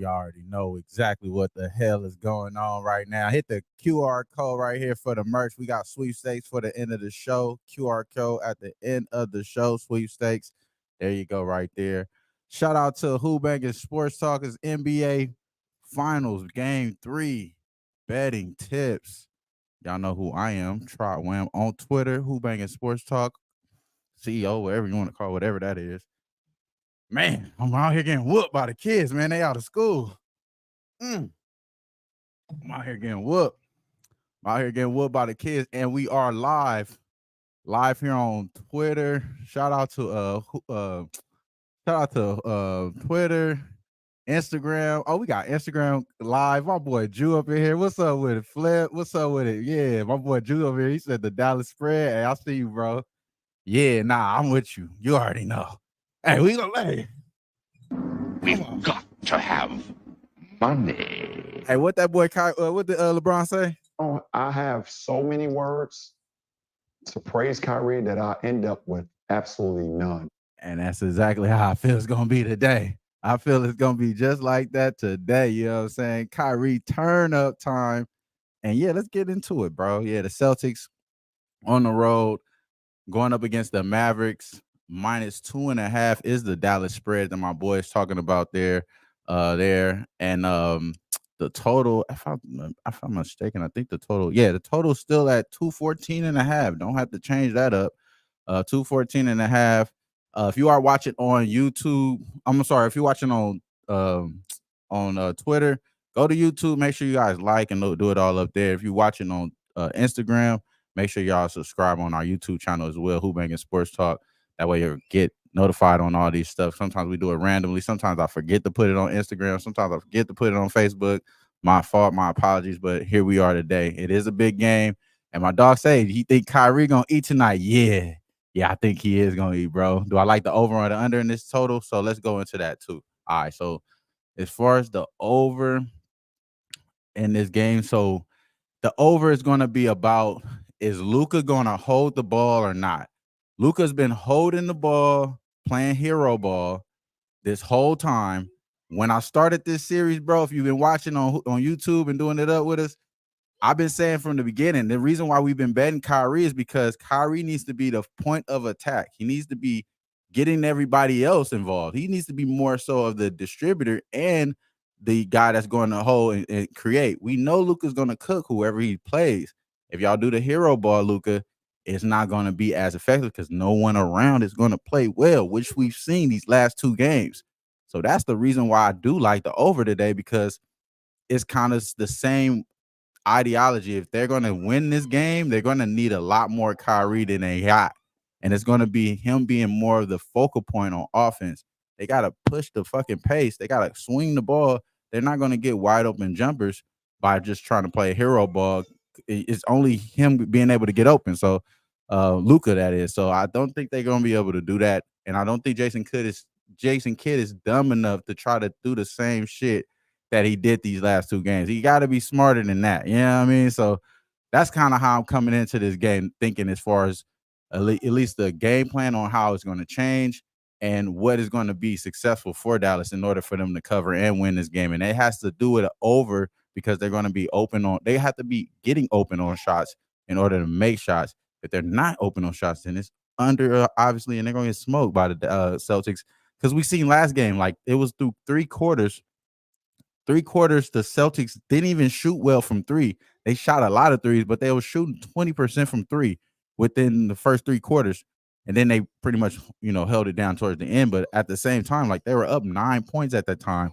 y'all already know exactly what the hell is going on right now. Hit the QR code right here for the merch. We got sweepstakes for the end of the show. QR code at the end of the show. Sweepstakes. There you go, right there. Shout out to Who-Bangin Sports Talkers NBA Finals Game 3 betting tips. Y'all know who I am. Trot Wham on Twitter. Who-Bangin Sports Talk. CEO, whatever you want to call it, whatever that is. Man, I'm out here getting whooped by the kids, man. They out of school. I'm out here getting whooped. I'm out here getting whooped by the kids, and we are live here on Twitter. Shout out to Twitter, Instagram. Oh, we got Instagram live. My boy Jew up in here. What's up with it, Flip? What's up with it? Yeah, my boy Jew over here. He said the Dallas spread. Hey, I see you, bro. Yeah, nah, I'm with you. You already know. Hey, we gonna lay. We've got to have money. Hey, what that boy what did LeBron say? Oh, I have so many words to praise Kyrie that I end up with absolutely none. And that's exactly how I feel it's gonna be today. I feel it's gonna be just like that today. You know what I'm saying? Kyrie turn up time. And yeah, let's get into it, bro. Yeah, the Celtics on the road going up against the Mavericks. -2.5 is the Dallas spread that my boy is talking about there. And the total, if I'm mistaken, I think the total's still at 214.5. Don't have to change that up. 214.5. If you are watching on YouTube, if you're watching on Twitter, go to YouTube. Make sure you guys like and do it all up there. If you're watching on Instagram, make sure y'all subscribe on our YouTube channel as well, Who-Bangin Sports Talk. That way you'll get notified on all these stuff. Sometimes we do it randomly. Sometimes I forget to put it on Instagram. Sometimes I forget to put it on Facebook. My fault, my apologies, but here we are today. It is a big game. And my dog said, he think Kyrie gonna eat tonight? Yeah, I think he is gonna eat, bro. Do I like the over or the under in this total? So let's go into that too. All right, so as far as the over in this game, so the over is gonna be about, is Luka gonna hold the ball or not? Luka's been holding the ball, playing hero ball this whole time. When I started this series, bro, if you've been watching on YouTube and doing it up with us, I've been saying from the beginning, the reason why we've been betting Kyrie is because Kyrie needs to be the point of attack. He needs to be getting everybody else involved. He needs to be more so of the distributor and the guy that's going to hold and create. We know Luka's going to cook whoever he plays. If y'all do the hero ball, Luka, it's not going to be as effective because no one around is going to play well, which we've seen these last two games. So that's the reason why I do like the over today, because it's kind of the same ideology. If they're going to win this game, they're going to need a lot more Kyrie than they got. And it's going to be him being more of the focal point on offense. They got to push the fucking pace. They got to swing the ball. They're not going to get wide open jumpers by just trying to play hero ball. It's only him being able to get open. So Luka, that is. So I don't think they're going to be able to do that. And I don't think Jason Kidd is dumb enough to try to do the same shit that he did these last two games. He got to be smarter than that. You know what I mean? So that's kind of how I'm coming into this game, thinking as far as at least the game plan on how it's going to change and what is going to be successful for Dallas in order for them to cover and win this game. And it has to do it over because they're going to be they have to be getting open on shots in order to make shots. If they're not open on shots, then it's under, obviously, and they're going to get smoked by the Celtics. Because we seen last game, like it was through three quarters, the Celtics didn't even shoot well from three. They shot a lot of threes, but they were shooting 20% from three within the first three quarters. And then they pretty much, held it down towards the end. But at the same time, like they were up 9 points at that time,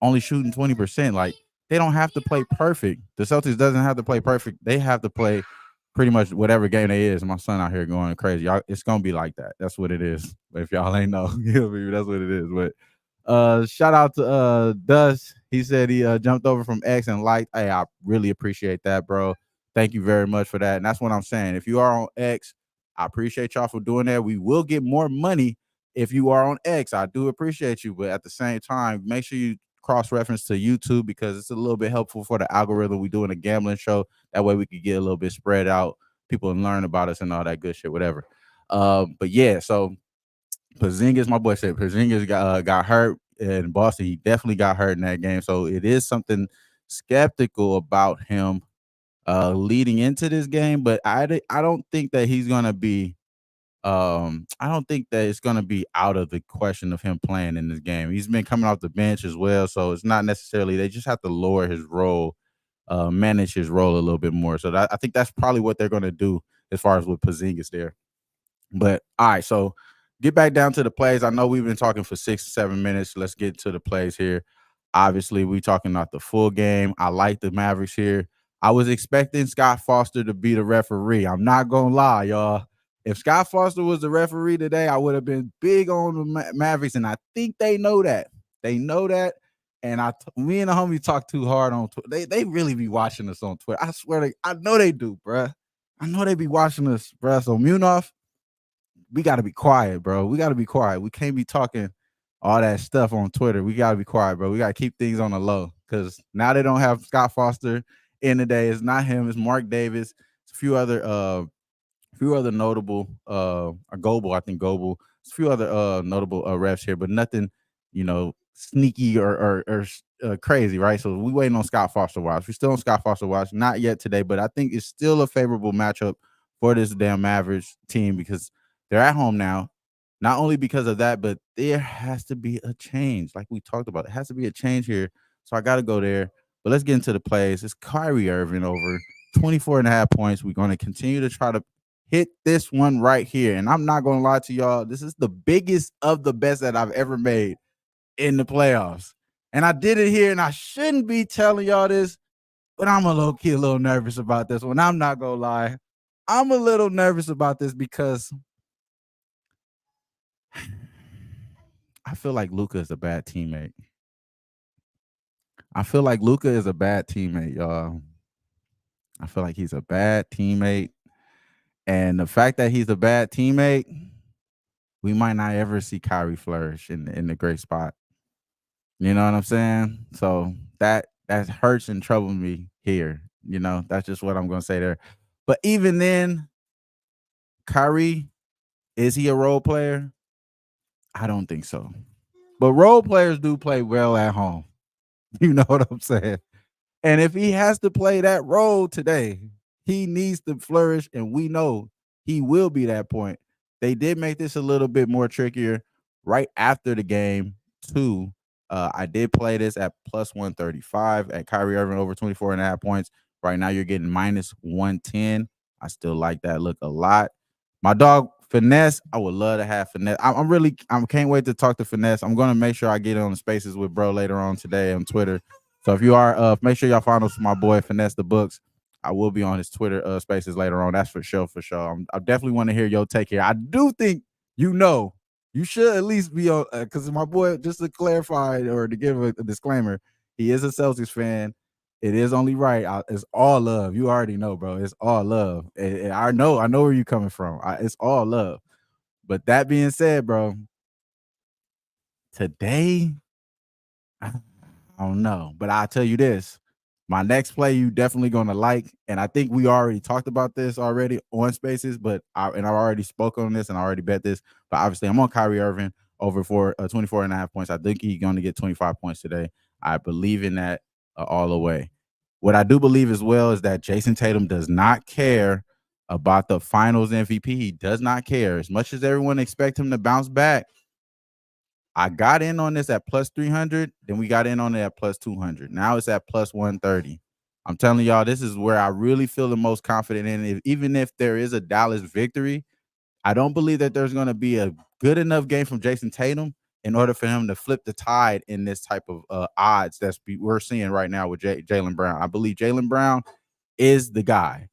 only shooting 20%. Like they don't have to play perfect. The Celtics doesn't have to play perfect. They have to play pretty much whatever game they is. My son out here going crazy. It's going to be like that. That's what it is. But if y'all ain't know, that's what it is. But shout out to Dust. He said he jumped over from X and liked. Hey, I really appreciate that, bro. Thank you very much for that. And that's what I'm saying. If you are on X, I appreciate y'all for doing that. We will get more money if you are on X. I do appreciate you. But at the same time, make sure you cross-reference to YouTube because it's a little bit helpful for the algorithm. We doing a gambling show. That way we could get a little bit spread out. People can learn about us and all that good shit, whatever. But yeah, so Porzingis, my boy said Porzingis got hurt. in Boston. He definitely got hurt in that game, so it is something skeptical about him leading into this game. But I don't think that he's gonna be. I don't think that it's gonna be out of the question of him playing in this game. He's been coming off the bench as well, so it's not necessarily. They just have to lower his role, manage his role a little bit more. So I think that's probably what they're gonna do as far as with Porzingis there. But all right, so get back down to the plays. I know we've been talking for 6 7 minutes. Let's get to the plays here. Obviously, we talking about the full game. I like the Mavericks here. I was expecting Scott Foster to be the referee. I'm not gonna lie, y'all. If Scott Foster was the referee today, I would have been big on the Mavericks, and I think they know that. They know that. And me and the homie talk too hard on Twitter. They really be watching us on Twitter. I swear, I know they do, bruh. I know they be watching us, bruh. So Munaf, we got to be quiet, bro. We got to be quiet. We can't be talking all that stuff on Twitter. We got to be quiet, bro. We got to keep things on the low because now they don't have Scott Foster in the day. It's not him. It's Mark Davis. It's a few other notable Goebel, I think Goebel. It's a few other notable refs here, but nothing, sneaky or crazy, right? So we waiting on Scott Foster watch. We still on Scott Foster watch, not yet today, but I think it's still a favorable matchup for this damn Mavericks team because they're at home now. Not only because of that, but there has to be a change, like we talked about. It has to be a change here. So I got to go there. But let's get into the plays. It's Kyrie Irving over 24.5 points. We're going to continue to try to hit this one right here. And I'm not going to lie to y'all. This is the biggest of the best that I've ever made in the playoffs. And I did it here, and I shouldn't be telling y'all this, but I'm a little nervous about this one. I'm not going to lie. I'm a little nervous about this because I feel like Luka is a bad teammate. I feel like Luka is a bad teammate, y'all. I feel like he's a bad teammate. And the fact that he's a bad teammate, we might not ever see Kyrie flourish in the great spot. You know what I'm saying? So that hurts and troubles me here. That's just what I'm gonna say there. But even then, Kyrie, is he a role player? I don't think so. But role players do play well at home. You know what I'm saying? And if he has to play that role today, he needs to flourish, and we know he will be that point. They did make this a little bit more trickier right after the game, too. I did play this at plus 135 at Kyrie Irving over 24.5 points. Right now, you're getting minus 110. I still like that look a lot. My dog, Finesse, I would love to have Finesse. I can't wait to talk to Finesse. I'm going to make sure I get on the spaces with bro later on today on Twitter. So if you are, make sure y'all follow my boy Finesse the Books. I will be on his Twitter spaces later on. That's for sure. I definitely want to hear your take here. I do think you should at least be on because my boy, just to clarify or to give a disclaimer, he is a Celtics fan. It is only right. It's all love. You already know, bro. It's all love. And I know where you're coming from. It's all love. But that being said, bro, today, I don't know. But I'll tell you this. My next play you definitely gonna like, and I think we already talked about this already on Spaces, but I already spoke on this and I already bet this. But obviously, I'm on Kyrie Irving over for 24.5 points. I think he's gonna get 25 points today. I believe in that all the way. What I do believe as well is that Jason Tatum does not care about the Finals MVP. He does not care as much as everyone expects him to bounce back. I got in on this at plus 300. Then we got in on it at plus 200. Now it's at plus 130. I'm telling y'all, this is where I really feel the most confident in. Even if there is a Dallas victory, I don't believe that there's going to be a good enough game from Jason Tatum in order for him to flip the tide in this type of odds we're seeing right now with Jaylen Brown. I believe Jaylen Brown is the guy.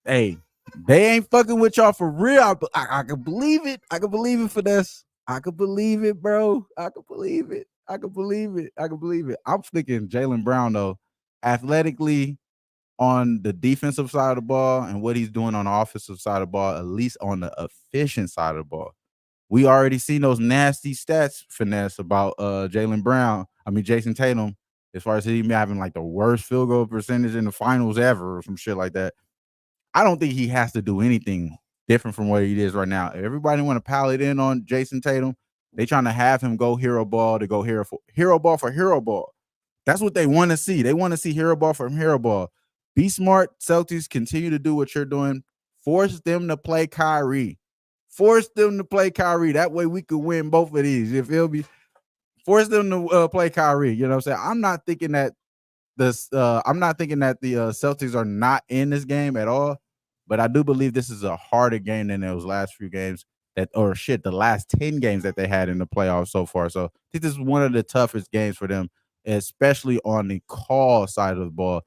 Hey, they ain't fucking with y'all for real. I can believe it. I can believe it for this. I could believe it, bro. I could believe it. I'm thinking Jaylen Brown, though, athletically on the defensive side of the ball and what he's doing on the offensive side of the ball, at least on the efficient side of the ball. We already seen those nasty stats, Finesse, about Jason Tatum, as far as him having like the worst field goal percentage in the finals ever or some shit like that. I don't think he has to do anything different from what he is right now. If everybody want to pile it in on Jason Tatum, They trying to have him go hero ball to go hero ball for hero ball. That's what they want to see. They want to see hero ball from hero ball. Be smart, Celtics. Continue to do what you're doing. Force them to play Kyrie. Force them to play Kyrie. That way we could win both of these. You feel me? Force them to play Kyrie. You know what I'm saying? I'm not thinking that the Celtics are not in this game at all, but I do believe this is a harder game than those last few games the last 10 games that they had in the playoffs so far. So I think this is one of the toughest games for them, especially on the call side of the ball.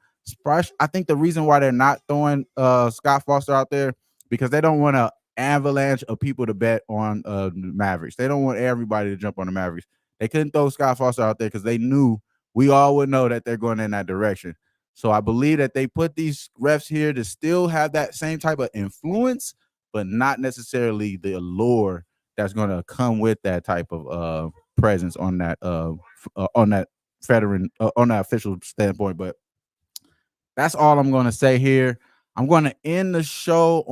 I think the reason why they're not throwing Scott Foster out there because they don't want to avalanche of people to bet on Mavericks. They don't want everybody to jump on the Mavericks. They couldn't throw Scott Foster out there because they knew we all would know that they're going in that direction. So I believe that they put these refs here to still have that same type of influence, but not necessarily the allure that's going to come with that type of presence on that veteran on that official standpoint. But that's all I'm going to say here. I'm going to end the show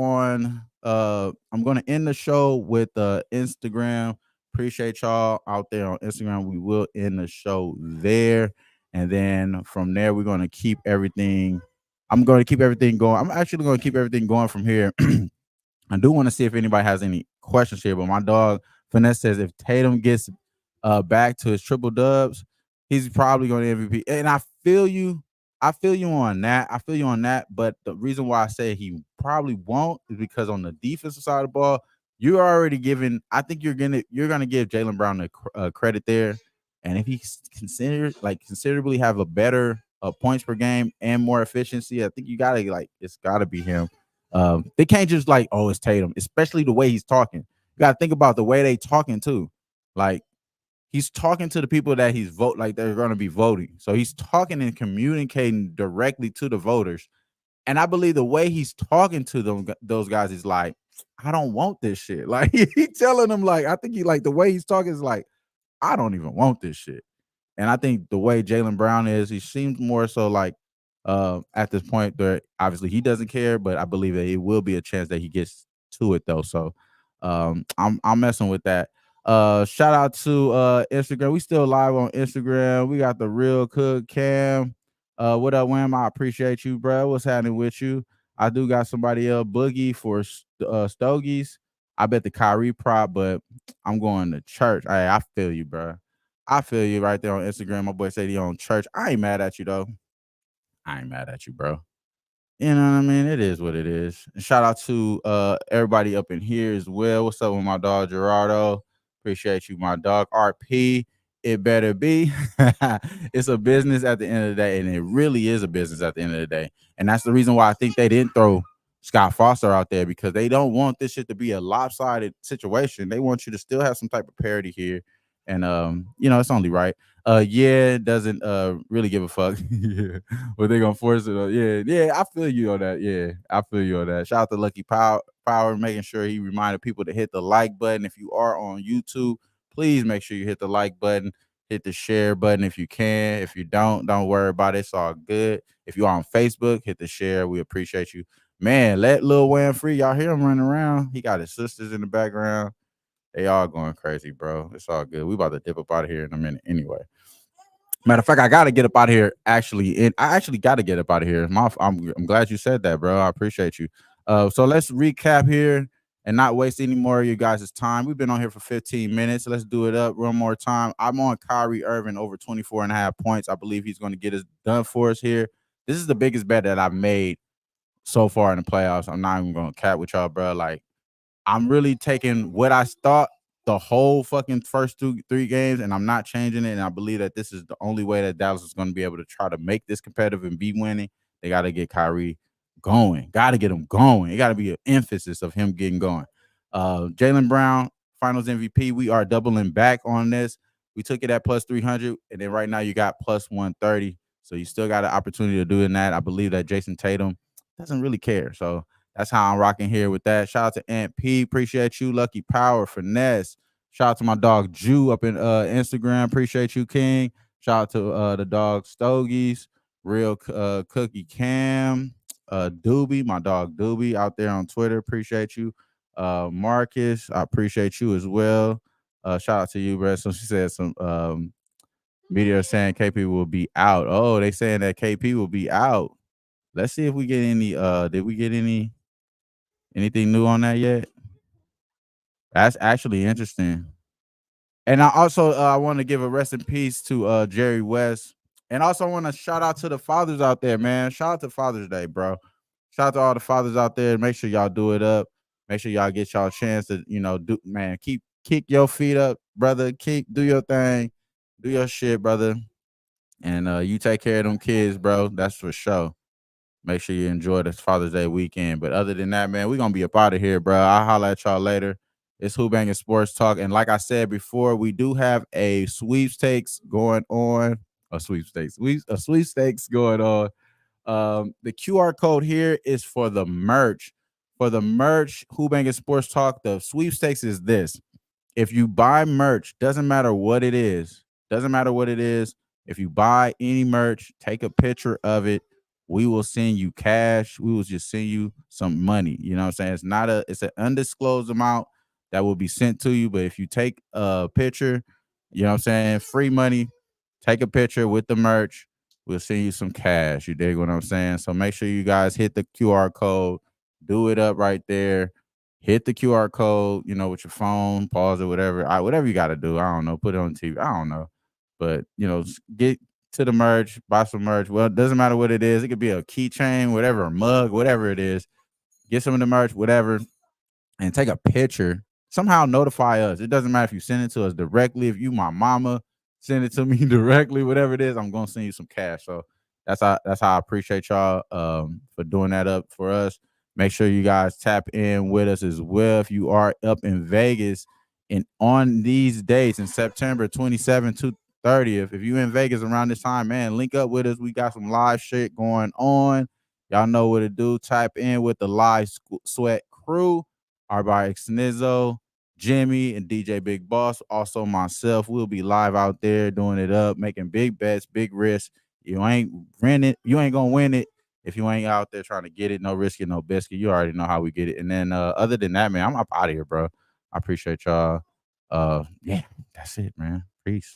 with Instagram. Appreciate y'all out there on Instagram. We will end the show there. And then from there, we're going to keep everything. I'm going to keep everything going. I'm actually going to keep everything going from here. I do want to see if anybody has any questions here, but my dog Finesse says if Tatum gets back to his triple dubs, he's probably going to MVP. And I feel you on that. But the reason why I say he probably won't is because on the defensive side of the ball, you're already giving. I think you're gonna give Jaylen Brown the credit there, and if he considerably have a better points per game and more efficiency, I think it's gotta be him. They can't just it's Tatum, especially the way he's talking. You gotta think about the way they talking too. Like he's talking to the people that they're going to be voting. So he's talking and communicating directly to the voters. And I believe the way he's talking to those guys is like, I don't want this shit. Like he telling them I think the way he's talking is like, I don't even want this shit. And I think the way Jaylen Brown is, he seems more so at this point where obviously he doesn't care, but I believe that it will be a chance that he gets to it though. So I'm messing with that. Shout out to Instagram. We still live on Instagram. We got the Real Cook Cam. What up, Wham? I appreciate you, bro. What's happening with you? I do got somebody else, Boogie for Stogies. I bet the Kyrie prop, but I'm going to church. Hey, I feel you, bro. I feel you right there on Instagram. My boy said he on church. I ain't mad at you though. I ain't mad at you, bro. You know what I mean? It is what it is. And shout out to everybody up in here as well. What's up with my dog Gerardo? Appreciate you, my dog. RP, it better be. It's a business at the end of the day, and it really is a business at the end of the day. And that's the reason why I think they didn't throw Scott Foster out there, because they don't want this shit to be a lopsided situation. They want you to still have some type of parity here. And it's only right. Doesn't really give a fuck. Yeah. But they're gonna force it. Yeah, I feel you on that. Yeah, I feel you on that. Shout out to Lucky Power, making sure he reminded people to hit the like button. If you are on YouTube, please make sure you hit the like button, hit the share button if you can. If you don't worry about it. It's all good. If you're on Facebook, hit the share. We appreciate you. Man, let Lil Wham free. Y'all hear him running around. He got his sisters in the background. They all going crazy, bro. It's all good. We about to dip up out of here in a minute anyway. Matter of fact, I gotta get up out of here. I actually gotta get up out of here. I'm glad you said that, bro. I appreciate you. So let's recap here and not waste any more of you guys' time. We've been on here for 15 minutes. Let's do it up one more time. I'm on Kyrie Irving over 24.5 points. I believe he's going to get it done for us here. This is the biggest bet that I've made so far in the playoffs. I'm not even going to cap with y'all, bro. I'm really taking what I thought the whole fucking first 3 games, and I'm not changing it. And I believe that this is the only way that Dallas is going to be able to try to make this competitive and be winning. They got to get Kyrie going. Got to get him going. It got to be an emphasis of him getting going. Jaylen Brown, Finals MVP. We are doubling back on this. We took it at plus 300, and then right now you got plus 130. So you still got an opportunity to do that. I believe that Jason Tatum doesn't really care. So that's how I'm rocking here with that. Shout out to Aunt P. Appreciate you. Lucky Power, Finesse. Shout out to my dog Jew up in Instagram. Appreciate you, King. Shout out to the dog Stogies. Real Cookie Cam. Doobie, my dog Doobie out there on Twitter. Appreciate you. Marcus, I appreciate you as well. shout out to you, bro. So she said some media saying KP will be out. Oh, they saying that KP will be out. Let's see if we get any. Did we get anything new on that yet? That's actually interesting. And I also I want to give a rest in peace to Jerry West. And also I want to shout out to the fathers out there, man. Shout out to Father's Day, bro. Shout out to all the fathers out there. Make sure y'all do it up. Make sure y'all get y'all a chance to, do, man, kick your feet up, brother. Do your thing. Do your shit, brother. And you take care of them kids, bro. That's for sure. Make sure you enjoy this Father's Day weekend. But other than that, man, we're going to be up out of here, bro. I'll holler at y'all later. It's Who-Bangin Sports Talk. And like I said before, we do have a sweepstakes going on. A sweepstakes going on. The QR code here is for the merch. For the merch, Who-Bangin Sports Talk, the sweepstakes is this. If you buy merch, doesn't matter what it is. If you buy any merch, take a picture of it. We will send you cash. We will just send you some money. You know what I'm saying? It's an undisclosed amount that will be sent to you. But if you take a picture, you know what I'm saying? Free money, take a picture with the merch. We'll send you some cash. You dig what I'm saying? So make sure you guys hit the QR code. Do it up right there. Hit the QR code, with your phone, pause it, whatever. Whatever you got to do. I don't know. Put it on TV. I don't know. But, get to the merch, buy some merch. Well, it doesn't matter what it is. It could be a keychain, whatever, a mug, whatever it is. Get some of the merch, whatever, and take a picture. Somehow notify us. It doesn't matter if you send it to us directly. If you my mama, send it to me directly, whatever it is, I'm going to send you some cash. So that's how I appreciate y'all for doing that up for us. Make sure you guys tap in with us as well. If you are up in Vegas and on these dates in September 27th to 30th, if you in Vegas around this time, man, link up with us. We got some live shit going on. Y'all know what to do. Type in with the Live Sweat crew. Our by Snizzo, Jimmy, and DJ Big Boss. Also myself. We'll be live out there doing it up, making big bets, big risks. You ain't gonna win it if you ain't out there trying to get it. No risk it, no biscuit. You already know how we get it. And then other than that, man, I'm up out of here, bro. I appreciate y'all. Yeah, that's it, man. Peace.